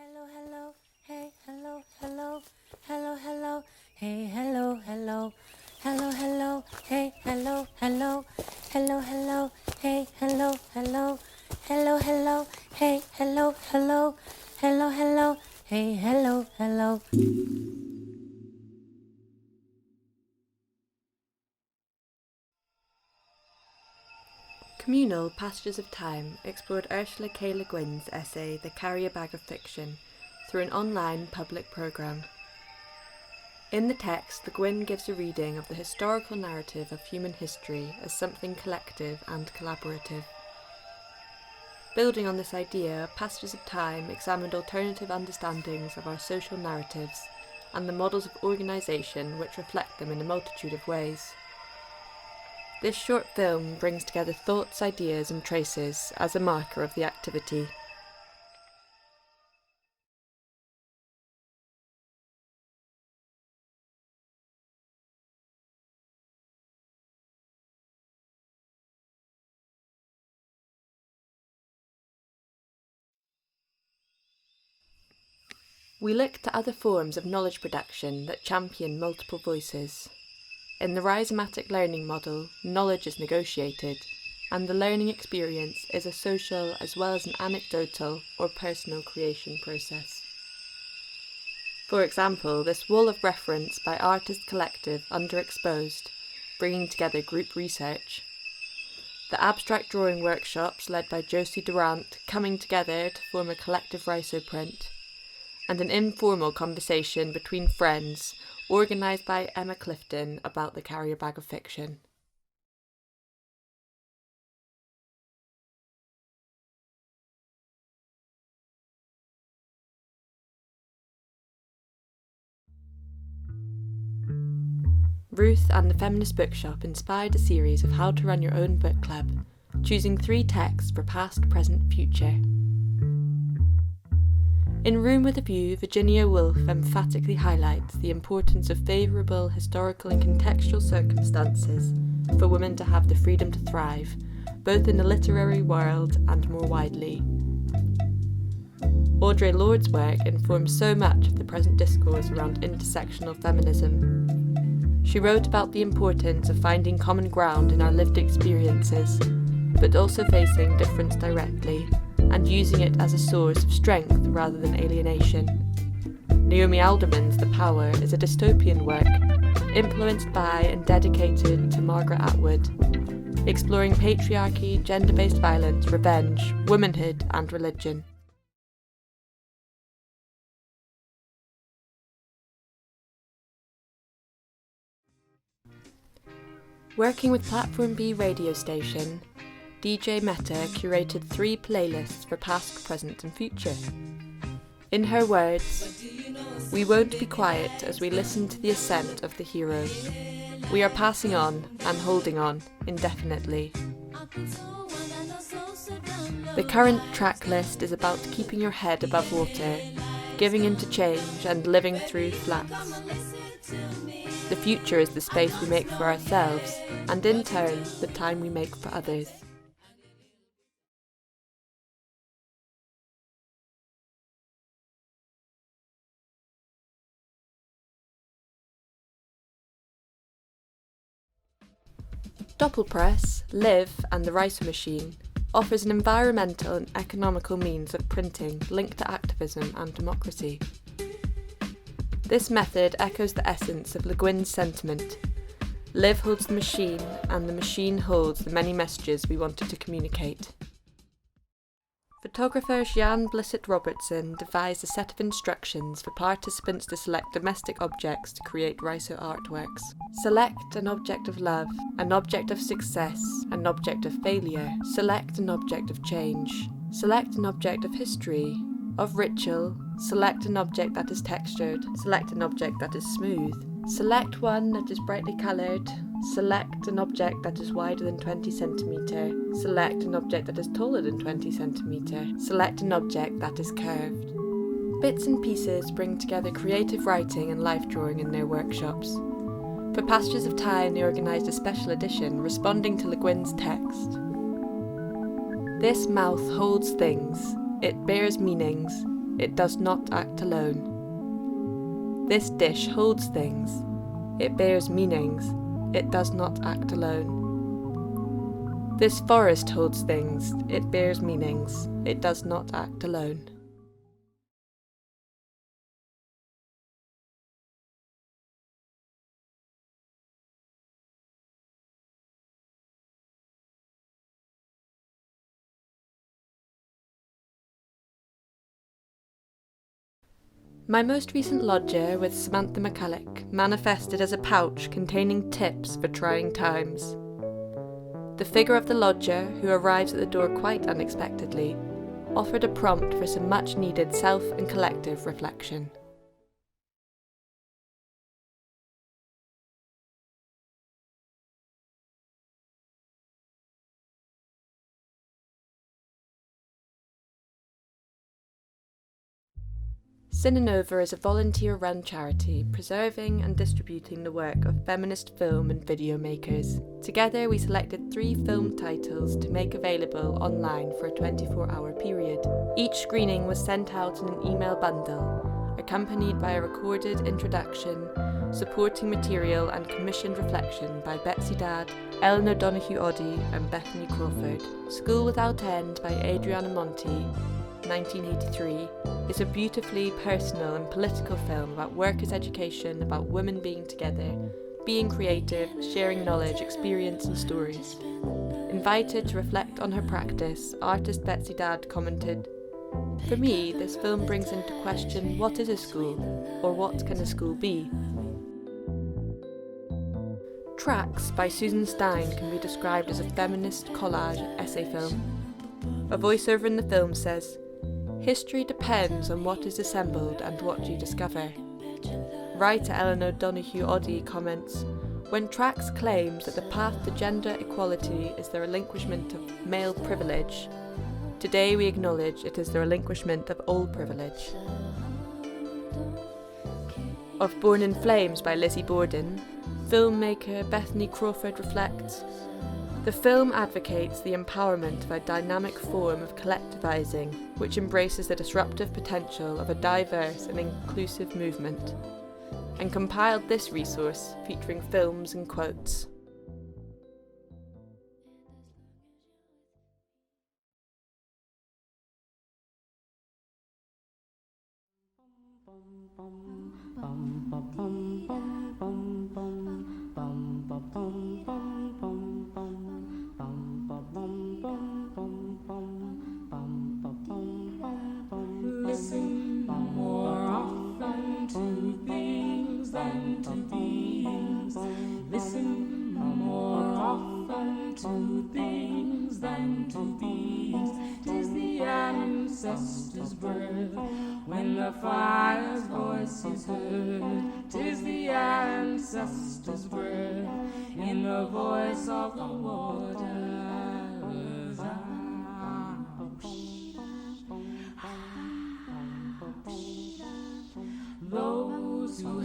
Hello, hello, hey, hello, hello, hello, hello, hey, hello, hello, hello, hello, hey, hello, hello, hello, hello, hey, hello, hello, hello, hello, hey, hello, hello, hello, hello, hey, hello, hello. Communal Passages of Time explored Ursula K. Le Guin's essay The Carrier Bag of Fiction through an online public programme. In the text, Le Guin gives a reading of the historical narrative of human history as something collective and collaborative. Building on this idea, Passages of Time examined alternative understandings of our social narratives and the models of organisation which reflect them in a multitude of ways. This short film brings together thoughts, ideas and traces as a marker of the activity. We look to other forms of knowledge production that champion multiple voices. In the rhizomatic learning model, knowledge is negotiated, and the learning experience is a social as well as an anecdotal or personal creation process. For example, this wall of reference by Artist Collective Underexposed, bringing together group research. The abstract drawing workshops led by Josie Durant coming together to form a collective rhizoprint, and an informal conversation between friends organised by Emma Clifton about the Carrier Bag of Fiction. Ruth and the Feminist Bookshop inspired a series of how to run your own book club, choosing 3 texts for past, present, future. In Room with a View, Virginia Woolf emphatically highlights the importance of favourable historical and contextual circumstances for women to have the freedom to thrive, both in the literary world and more widely. Audre Lorde's work informs so much of the present discourse around intersectional feminism. She wrote about the importance of finding common ground in our lived experiences, but also facing difference directly, and using it as a source of strength rather than alienation. Naomi Alderman's The Power is a dystopian work, influenced by and dedicated to Margaret Atwood, exploring patriarchy, gender-based violence, revenge, womanhood and religion. Working with Platform B radio station, DJ Meta curated 3 playlists for past, present and future. In her words, "We won't be quiet as we listen to the ascent of the hero. We are passing on and holding on indefinitely." The current track list is about keeping your head above water, giving into change and living through flux. The future is the space we make for ourselves, and in turn, the time we make for others. Doppelpress, Live and the Ricer Machine offers an environmental and economical means of printing linked to activism and democracy. This method echoes the essence of Le Guin's sentiment. Live holds the machine, and the machine holds the many messages we wanted to communicate. Photographer Jeanne Blissett Robertson devised a set of instructions for participants to select domestic objects to create Riso artworks. Select an object of love, an object of success, an object of failure. Select an object of change. Select an object of history, of ritual. Select an object that is textured. Select an object that is smooth. Select one that is brightly coloured. Select an object that is wider than 20 cm. Select an object that is taller than 20 cm. Select an object that is curved. Bits and Pieces bring together creative writing and life drawing in their workshops. For Passages of Time, they organised a special edition responding to Le Guin's text. This mouth holds things, it bears meanings, it does not act alone. This dish holds things, it bears meanings, it does not act alone. This forest holds things, it bears meanings, it does not act alone. My most recent lodger with Samantha McCulloch manifested as a pouch containing tips for trying times. The figure of the lodger, who arrives at the door quite unexpectedly, offered a prompt for some much-needed self and collective reflection. Cinenova is a volunteer-run charity preserving and distributing the work of feminist film and video makers. Together we selected 3 film titles to make available online for a 24-hour period. Each screening was sent out in an email bundle, accompanied by a recorded introduction, supporting material and commissioned reflection by Betsy Dadd, Ellen O'Donoghue-Oddy and Bethany Crawford. School Without End by Adriana Monti, 1983, is a beautifully personal and political film about workers' education, about women being together, being creative, sharing knowledge, experience and stories. Invited to reflect on her practice, artist Betsy Dadd commented, "For me, this film brings into question what is a school, or what can a school be?" Tracks by Susan Stein can be described as a feminist collage essay film. A voiceover in the film says, "History depends on what is assembled and what you discover." Writer Ellen O'Donoghue-Oddy comments, "When Tracks claims that the path to gender equality is the relinquishment of male privilege, today we acknowledge it is the relinquishment of all privilege." Of Born in Flames by Lizzie Borden, filmmaker Bethany Crawford reflects, "The film advocates the empowerment of a dynamic form of collectivizing which embraces the disruptive potential of a diverse and inclusive movement," and compiled this resource featuring films and quotes. Listen more often to things than to things. Listen more often to things than to things. 'Tis the ancestors' breath when the fire's voice is heard. 'Tis the ancestors' breath in the voice of the waters. Those who